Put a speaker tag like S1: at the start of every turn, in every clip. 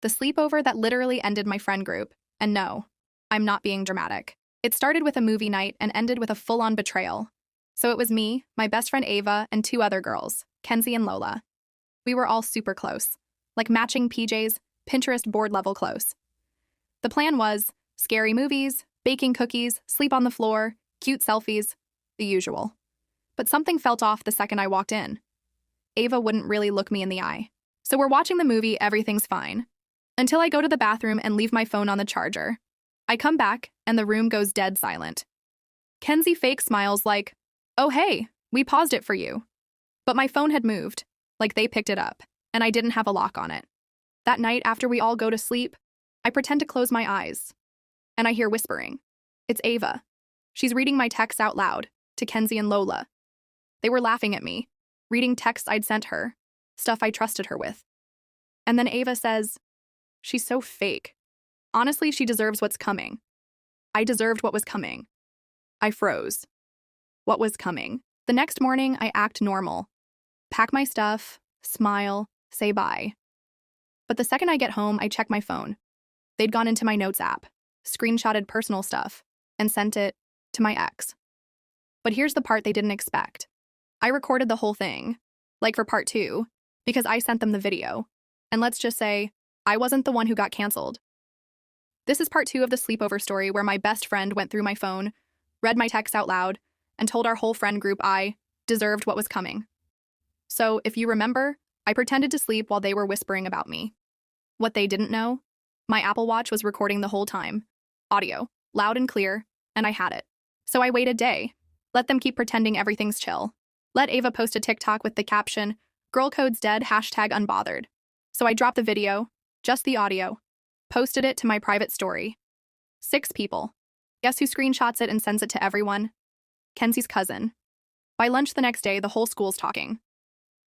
S1: the sleepover that literally ended my friend group. And no, I'm not being dramatic. It started with a movie night and ended with a full-on betrayal. So it was me, my best friend Ava, and two other girls, Kenzie and Lola. We were all super close, like matching PJs, Pinterest board level close. The plan was scary movies, baking cookies, sleep on the floor, cute selfies, the usual. But something felt off the second I walked in. Ava wouldn't really look me in the eye. So we're watching the movie, everything's fine. Until I go to the bathroom and leave my phone on the charger. I come back, and the room goes dead silent. Kenzie fake smiles like, "Oh hey, we paused it for you." But my phone had moved, like they picked it up, and I didn't have a lock on it. That night, after we all go to sleep, I pretend to close my eyes. And I hear whispering. It's Ava. She's reading my texts out loud, to Kenzie and Lola. They were laughing at me, reading texts I'd sent her, stuff I trusted her with. And then Ava says, "She's so fake. Honestly, she deserves what's coming." I deserved what was coming. I froze. What was coming? The next morning, I act normal. Pack my stuff, smile, say bye. But the second I get home, I check my phone. They'd gone into my notes app, screenshotted personal stuff, and sent it to my ex. But here's the part they didn't expect. I recorded the whole thing, like for part 2, because I sent them the video. And let's just say, I wasn't the one who got canceled. This is part 2 of the sleepover story where my best friend went through my phone, read my texts out loud, and told our whole friend group I deserved what was coming. So, if you remember, I pretended to sleep while they were whispering about me. What they didn't know, my Apple Watch was recording the whole time. Audio, loud and clear, and I had it. So I waited a day. Let them keep pretending everything's chill. Let Ava post a TikTok with the caption, "Girl code's dead, #unbothered." So I dropped the video, just the audio, posted it to my private story. 6 people. Guess who screenshots it and sends it to everyone? Kenzie's cousin. By lunch the next day, the whole school's talking.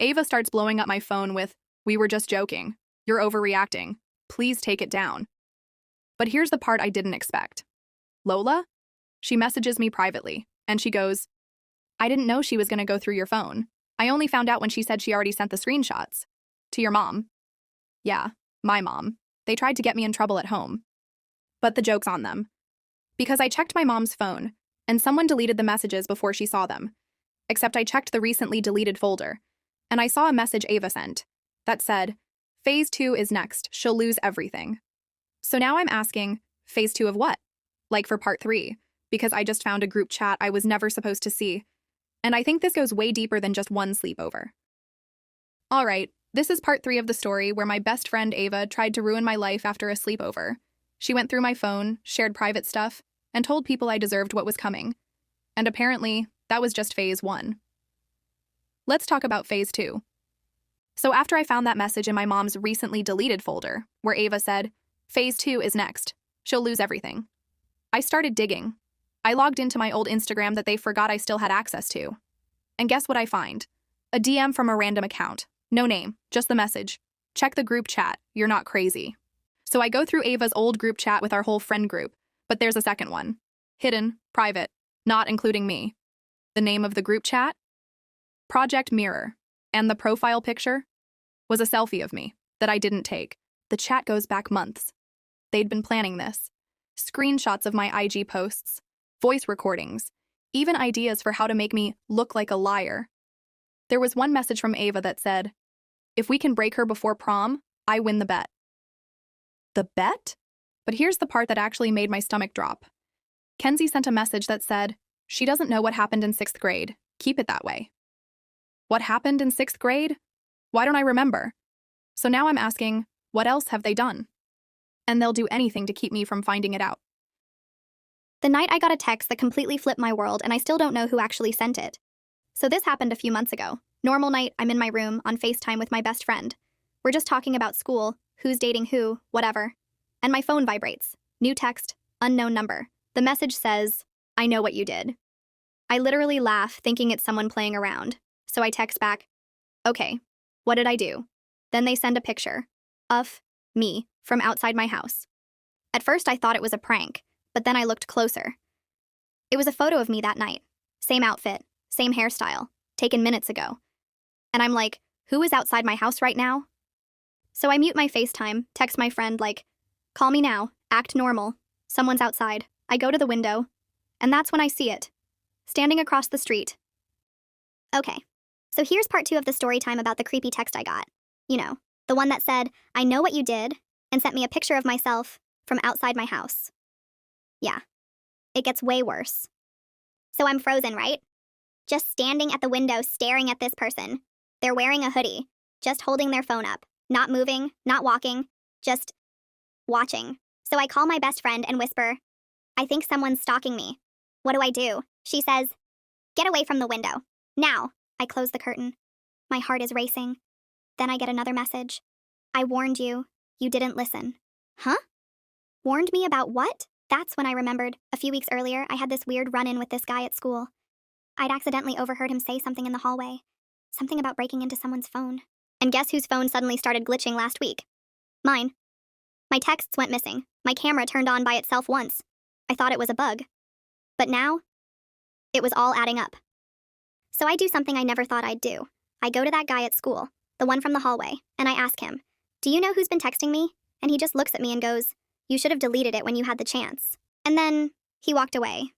S1: Ava starts blowing up my phone with, "We were just joking. You're overreacting. Please take it down." But here's the part I didn't expect. Lola? She messages me privately, and she goes, "I didn't know she was going to go through your phone. I only found out when she said she already sent the screenshots. To your mom." Yeah, my mom. They tried to get me in trouble at home. But the joke's on them. Because I checked my mom's phone, and someone deleted the messages before she saw them. Except I checked the recently deleted folder, and I saw a message Ava sent that said, "Phase 2 is next, she'll lose everything." So now I'm asking, phase 2 of what? Like for part 3, because I just found a group chat I was never supposed to see. And I think this goes way deeper than just one sleepover. All right, this is part 3 of the story where my best friend Ava tried to ruin my life after a sleepover. She went through my phone, shared private stuff, and told people I deserved what was coming. And apparently, that was just phase 1. Let's talk about phase 2. So after I found that message in my mom's recently deleted folder, where Ava said, "Phase 2 is next. She'll lose everything," I started digging. I logged into my old Instagram that they forgot I still had access to. And guess what I find? A DM from a random account. No name, just the message. "Check the group chat. You're not crazy." So I go through Ava's old group chat with our whole friend group, but there's a second one. Hidden, private, not including me. The name of the group chat? Project Mirror. And the profile picture? Was a selfie of me that I didn't take. The chat goes back months. They'd been planning this. Screenshots of my IG posts, voice recordings, even ideas for how to make me look like a liar. There was one message from Ava that said, "If we can break her before prom, I win the bet." The bet? But here's the part that actually made my stomach drop. Kenzie sent a message that said, "She doesn't know what happened in 6th grade. Keep it that way." What happened in 6th grade? Why don't I remember? So now I'm asking, what else have they done? And they'll do anything to keep me from finding it out.
S2: The night I got a text that completely flipped my world, and I still don't know who actually sent it. So this happened a few months ago. Normal night, I'm in my room on FaceTime with my best friend. We're just talking about school, who's dating who, whatever. And my phone vibrates. New text, unknown number. The message says, "I know what you did." I literally laugh, thinking it's someone playing around. So I text back, "Okay, what did I do?" Then they send a picture of me from outside my house. At first I thought it was a prank, but then I looked closer. It was a photo of me that night. Same outfit, same hairstyle, taken minutes ago. And I'm like, who is outside my house right now? So I mute my FaceTime, text my friend like, call me now, act normal, someone's outside. I go to the window, and that's when I see it, standing across the street. Okay, so here's part 2 of the story time about the creepy text I got. You know, the one that said, I know what you did, and sent me a picture of myself from outside my house. Yeah, it gets way worse. So I'm frozen, right? Just standing at the window staring at this person. They're wearing a hoodie, just holding their phone up, not moving, not walking, just watching. So I call my best friend and whisper, I think someone's stalking me. What do I do? She says, get away from the window. Now. I close the curtain. My heart is racing. Then I get another message. I warned you. You didn't listen. Huh? Warned me about what? That's when I remembered. A few weeks earlier, I had this weird run-in with this guy at school. I'd accidentally overheard him say something in the hallway. Something about breaking into someone's phone. And guess whose phone suddenly started glitching last week? Mine. My texts went missing. My camera turned on by itself once. I thought it was a bug. But now, it was all adding up. So I do something I never thought I'd do. I go to that guy at school, the one from the hallway, and I ask him, do you know who's been texting me? And he just looks at me and goes, you should have deleted it when you had the chance. And then he walked away.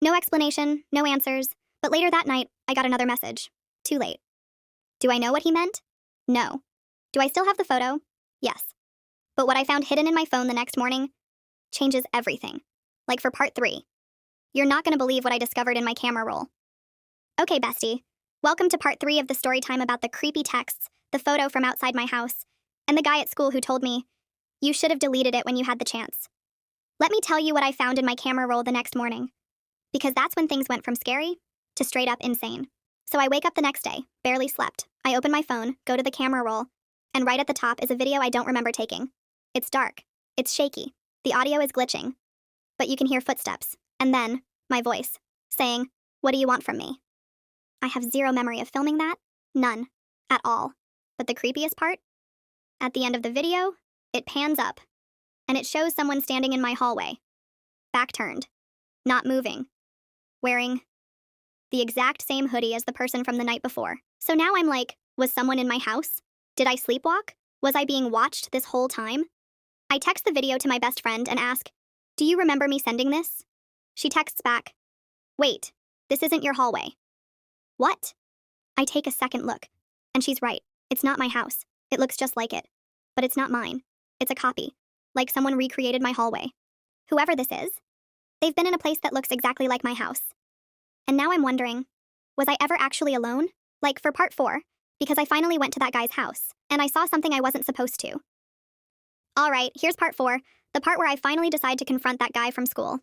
S2: No explanation, no answers, but later that night, I got another message. Too late. Do I know what he meant? No. Do I still have the photo? Yes. But what I found hidden in my phone the next morning changes everything. Like for part 3. You're not gonna believe what I discovered in my camera roll. Okay, bestie. Welcome to part 3 of the story time about the creepy texts, the photo from outside my house, and the guy at school who told me, you should have deleted it when you had the chance. Let me tell you what I found in my camera roll the next morning. Because that's when things went from scary to straight up insane. So I wake up the next day, barely slept. I open my phone, go to the camera roll, and right at the top is a video I don't remember taking. It's dark. It's shaky. The audio is glitching. But you can hear footsteps, and then my voice, saying, what do you want from me? I have zero memory of filming that. None. At all. But the creepiest part? At the end of the video, it pans up, and it shows someone standing in my hallway. Back turned. Not moving. Wearing the exact same hoodie as the person from the night before. So now I'm like, was someone in my house? Did I sleepwalk? Was I being watched this whole time? I text the video to my best friend and ask, do you remember me sending this? She texts back, wait, this isn't your hallway. What? I take a second look, and she's right. It's not my house. It looks just like it. But it's not mine. It's a copy. Like someone recreated my hallway. Whoever this is, they've been in a place that looks exactly like my house. And now I'm wondering, was I ever actually alone? Like for part 4, because I finally went to that guy's house, and I saw something I wasn't supposed to. All right, here's part 4, the part where I finally decide to confront that guy from school.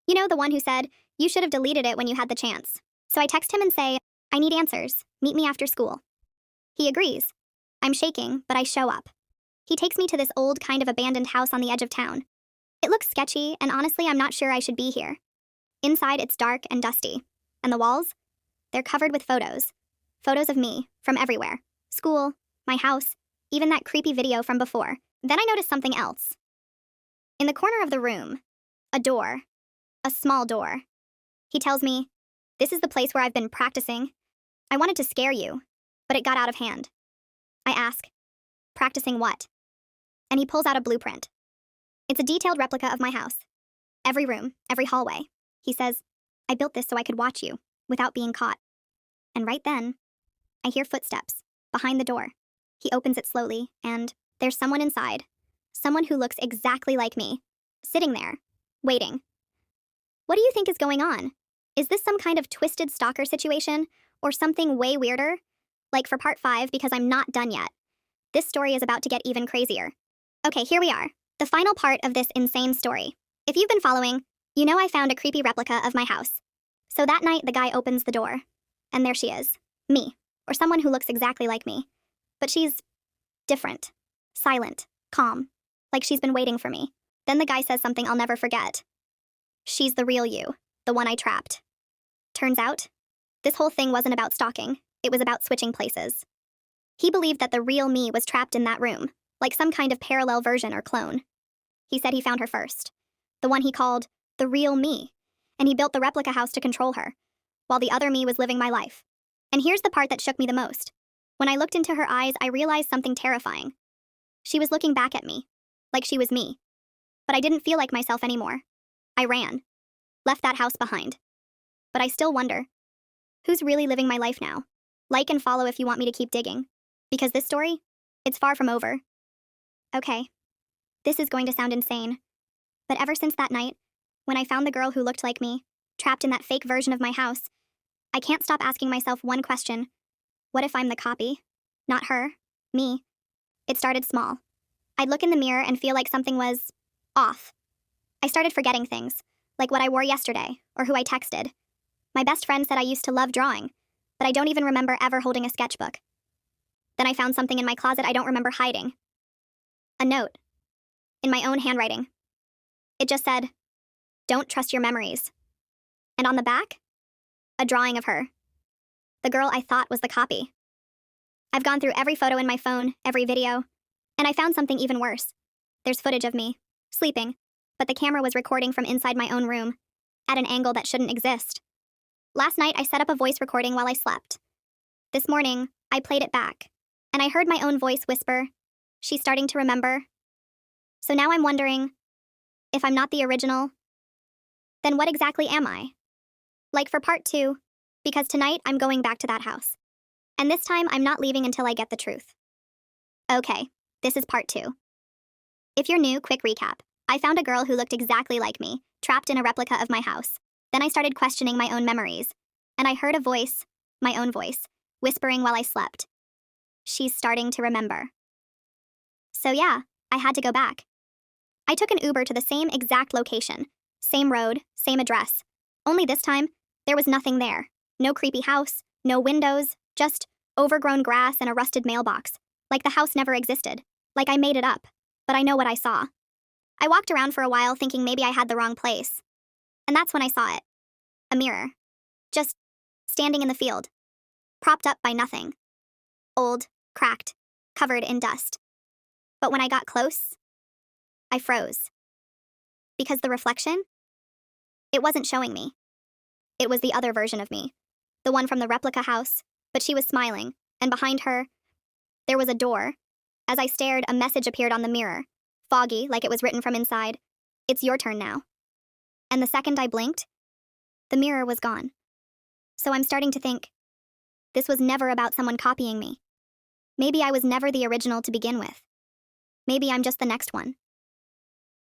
S2: You know, the one who said, you should have deleted it when you had the chance. So I text him and say, I need answers. Meet me after school. He agrees. I'm shaking, but I show up. He takes me to this old kind of abandoned house on the edge of town. It looks sketchy, and honestly, I'm not sure I should be here. Inside, it's dark and dusty. And the walls? They're covered with photos. Photos of me, from everywhere. School, my house, even that creepy video from before. Then I notice something else. In the corner of the room, a door. A small door. He tells me, this is the place where I've been practicing. I wanted to scare you, but it got out of hand. I ask, practicing what? And he pulls out a blueprint. It's a detailed replica of my house. Every room, every hallway. He says, I built this so I could watch you, without being caught. And right then, I hear footsteps, behind the door. He opens it slowly, and there's someone inside. Someone who looks exactly like me, sitting there, waiting. What do you think is going on? Is this some kind of twisted stalker situation, or something way weirder? Like for part 5, because I'm not done yet. This story is about to get even crazier. Okay, here we are. The final part of this insane story. If you've been following, you know I found a creepy replica of my house. So that night, the guy opens the door. And there she is. Me. Or someone who looks exactly like me. But she's different. Silent. Calm. Like she's been waiting for me. Then the guy says something I'll never forget. She's the real you. The one I trapped. Turns out, this whole thing wasn't about stalking. It was about switching places. He believed that the real me was trapped in that room, like some kind of parallel version or clone. He said he found her first. The one he called the real me. And he built the replica house to control her, while the other me was living my life. And here's the part that shook me the most. When I looked into her eyes, I realized something terrifying. She was looking back at me, like she was me. But I didn't feel like myself anymore. I ran, left that house behind. But I still wonder, who's really living my life now? Like and follow if you want me to keep digging. Because this story, it's far from over. Okay, this is going to sound insane. But ever since that night, when I found the girl who looked like me, trapped in that fake version of my house, I can't stop asking myself one question. What if I'm the copy? Not her, me. It started small. I'd look in the mirror and feel like something was off. I started forgetting things, like what I wore yesterday, or who I texted. My best friend said I used to love drawing, but I don't even remember ever holding a sketchbook. Then I found something in my closet I don't remember hiding. A note. In my own handwriting. It just said, "Don't trust your memories." And on the back, a drawing of her. The girl I thought was the copy. I've gone through every photo in my phone, every video, and I found something even worse. There's footage of me, sleeping, but the camera was recording from inside my own room, at an angle that shouldn't exist. Last night, I set up a voice recording while I slept. This morning, I played it back, and I heard my own voice whisper, "She's starting to remember." So now I'm wondering, if I'm not the original, then what exactly am I? Like for part 2, because tonight I'm going back to that house. And this time I'm not leaving until I get the truth. Okay, this is part 2. If you're new, quick recap. I found a girl who looked exactly like me, trapped in a replica of my house. Then I started questioning my own memories. And I heard a voice, my own voice, whispering while I slept. She's starting to remember. So yeah, I had to go back. I took an Uber to the same exact location, same road, same address. Only this time, there was nothing there. No creepy house, no windows, just overgrown grass and a rusted mailbox. Like the house never existed. Like I made it up. But I know what I saw. I walked around for a while thinking maybe I had the wrong place. And that's when I saw it. A mirror. Just standing in the field. Propped up by nothing. Old, cracked, covered in dust. But when I got close, I froze. Because the reflection? It wasn't showing me. It was the other version of me. The one from the replica house, but she was smiling, and behind her, there was a door. As I stared, a message appeared on the mirror, foggy, like it was written from inside. "It's your turn now." And the second I blinked, the mirror was gone. So I'm starting to think, this was never about someone copying me. Maybe I was never the original to begin with. Maybe I'm just the next one.